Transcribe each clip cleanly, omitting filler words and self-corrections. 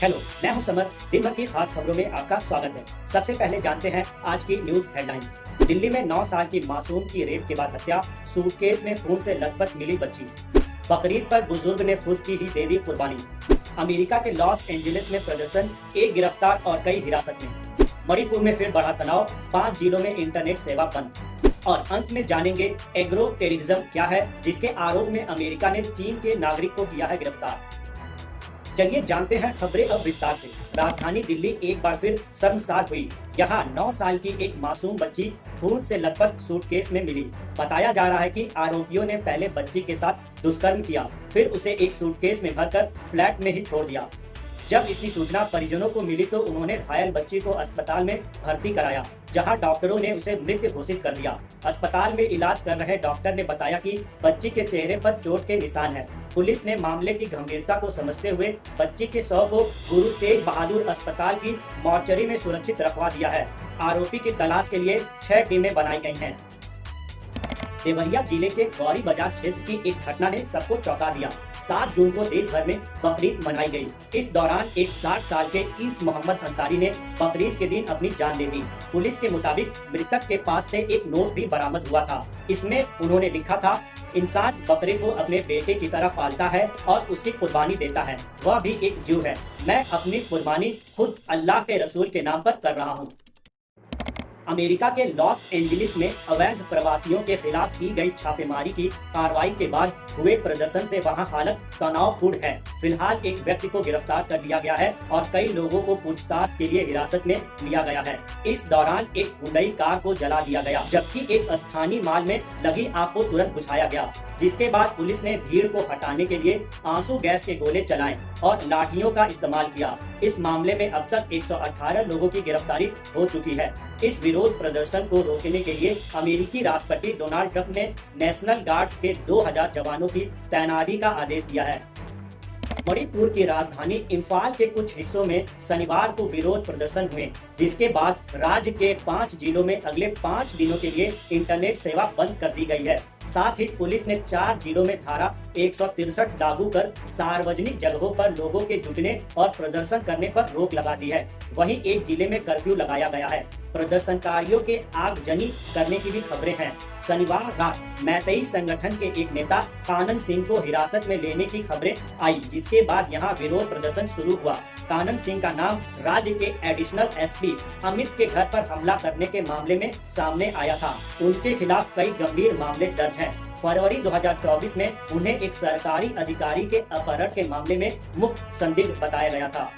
Hello, मैं हूं summer. दिन भर की खास खबरों में आपका स्वागत है। सबसे पहले जानते हैं आज की न्यूज हेडलाइंस। दिल्ली में 9 साल की मासूम की रेप के बाद हत्या, सूटकेस में खून से लथपथ मिली बच्ची। बकरीद पर बुजुर्ग ने खुद की ही दे दी कुर्बानी। अमेरिका के लॉस एंजलिस में प्रदर्शन, एक गिरफ्तार और कई हिरासत में। मणिपुर में फिर बढ़ा तनाव, 5 जिलों में इंटरनेट सेवा बंद। और अंत में जानेंगे एग्रो टेररिज्म क्या है, जिसके आरोप में अमेरिका ने चीन के नागरिक को किया है गिरफ्तार। चलिए जानते हैं खबरें अब विस्तार से। राजधानी दिल्ली एक बार फिर शर्मसार हुई। यहाँ 9 साल की एक मासूम बच्ची खून से लथपथ सूटकेस में मिली। बताया जा रहा है कि आरोपियों ने पहले बच्ची के साथ दुष्कर्म किया, फिर उसे एक सूटकेस में भरकर फ्लैट में ही छोड़ दिया। जब इसकी सूचना परिजनों को मिली तो उन्होंने घायल बच्ची को अस्पताल में भर्ती कराया, जहां डॉक्टरों ने उसे मृत घोषित कर दिया। अस्पताल में इलाज कर रहे डॉक्टर ने बताया कि बच्ची के चेहरे पर चोट के निशान हैं। पुलिस ने मामले की गंभीरता को समझते हुए बच्ची के शव को गुरु तेग बहादुर अस्पताल की मॉर्चरी में सुरक्षित रखवा दिया है। आरोपी की तलाश के लिए 6 टीमें बनाई गई हैं। देवरिया जिले के गौरी बाजार क्षेत्र की एक घटना ने सबको चौंका दिया। 7 जून को देश भर में बकरीद मनाई गई। इस दौरान एक 60 साल के ईस मोहम्मद अंसारी ने बकरीद के दिन अपनी जान दे दी। पुलिस के मुताबिक मृतक के पास से एक नोट भी बरामद हुआ था। इसमें उन्होंने लिखा था, इंसान बकरे को अपने बेटे की तरह पालता है और उसकी कुर्बानी देता है, वह भी एक जीव है। मैं अपनी कुर्बानी खुद अल्लाह के रसूल के नाम पर कर रहा हूँ। अमेरिका के लॉस एंजलिस में अवैध प्रवासियों के खिलाफ की गई छापेमारी की कार्रवाई के बाद हुए प्रदर्शन से वहां हालत तनावपूर्ण है। फिलहाल एक व्यक्ति को गिरफ्तार कर लिया गया है और कई लोगों को पूछताछ के लिए हिरासत में लिया गया है। इस दौरान एक हुंडई कार को जला दिया गया, जबकि एक स्थानीय मॉल में लगी आग को तुरंत बुझाया गया, जिसके बाद पुलिस ने भीड़ को हटाने के लिए आंसू गैस के गोले चलाए और लाठियों का इस्तेमाल किया। इस मामले में अब तक 118 लोगों की गिरफ्तारी हो चुकी है। इस विरोध प्रदर्शन को रोकने के लिए अमेरिकी राष्ट्रपति डोनाल्ड ट्रंप ने नेशनल गार्ड्स के 2000 जवानों की तैनाती का आदेश दिया है। मणिपुर की राजधानी इम्फाल के कुछ हिस्सों में शनिवार को विरोध प्रदर्शन हुए, जिसके बाद राज्य के 5 जिलों में अगले 5 दिनों के लिए इंटरनेट सेवा बंद कर दी गई है। साथ ही पुलिस ने 4 जिलों में धारा 163 लागू कर सार्वजनिक जगहों पर लोगों के जुटने और प्रदर्शन करने पर रोक लगा दी है। वहीं एक जिले में कर्फ्यू लगाया गया है। प्रदर्शनकारियों के आगजनी करने की भी खबरें हैं। शनिवार रात मैतेई संगठन के एक नेता कानन सिंह को हिरासत में लेने की खबरें आई, जिसके बाद यहां विरोध प्रदर्शन शुरू हुआ। कानन सिंह का नाम राज्य के एडिशनल एसपी अमित के घर पर हमला करने के मामले में सामने आया था। उनके खिलाफ कई गंभीर मामले दर्ज हैं। फरवरी 2024 में उन्हें एक सरकारी अधिकारी के अपहरण के मामले में मुख्य संदिग्ध बताया गया था।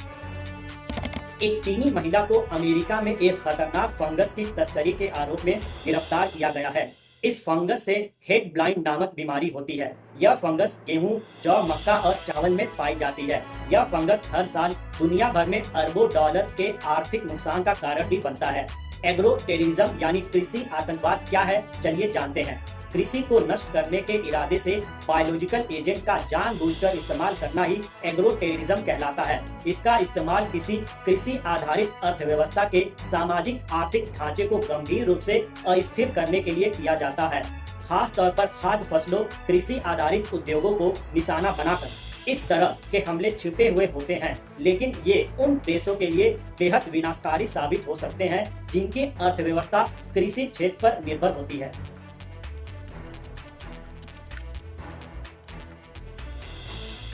एक चीनी महिला को अमेरिका में एक खतरनाक फंगस की तस्करी के आरोप में गिरफ्तार किया गया है। इस फंगस से हेड ब्लाइंड नामक बीमारी होती है। यह फंगस गेहूं, जौ, मक्का और चावल में पाई जाती है। यह फंगस हर साल दुनिया भर में अरबों डॉलर के आर्थिक नुकसान का कारण भी बनता है। एग्रो टेररिज्म यानी कृषि आतंकवाद क्या है, चलिए जानते हैं। कृषि को नष्ट करने के इरादे से बायोलॉजिकल एजेंट का जानबूझकर इस्तेमाल करना ही एग्रो टेररिज्म कहलाता है। इसका इस्तेमाल किसी कृषि आधारित अर्थव्यवस्था के सामाजिक आर्थिक ढांचे को गंभीर रूप से अस्थिर करने के लिए किया जाता है, खास तौर पर खाद्य फसलों, कृषि आधारित उद्योगों को निशाना बनाकर। इस तरह के हमले छिपे हुए होते हैं, लेकिन ये उन देशों के लिए बेहद विनाशकारी साबित हो सकते हैं जिनकी अर्थव्यवस्था कृषि क्षेत्र पर निर्भर होती है।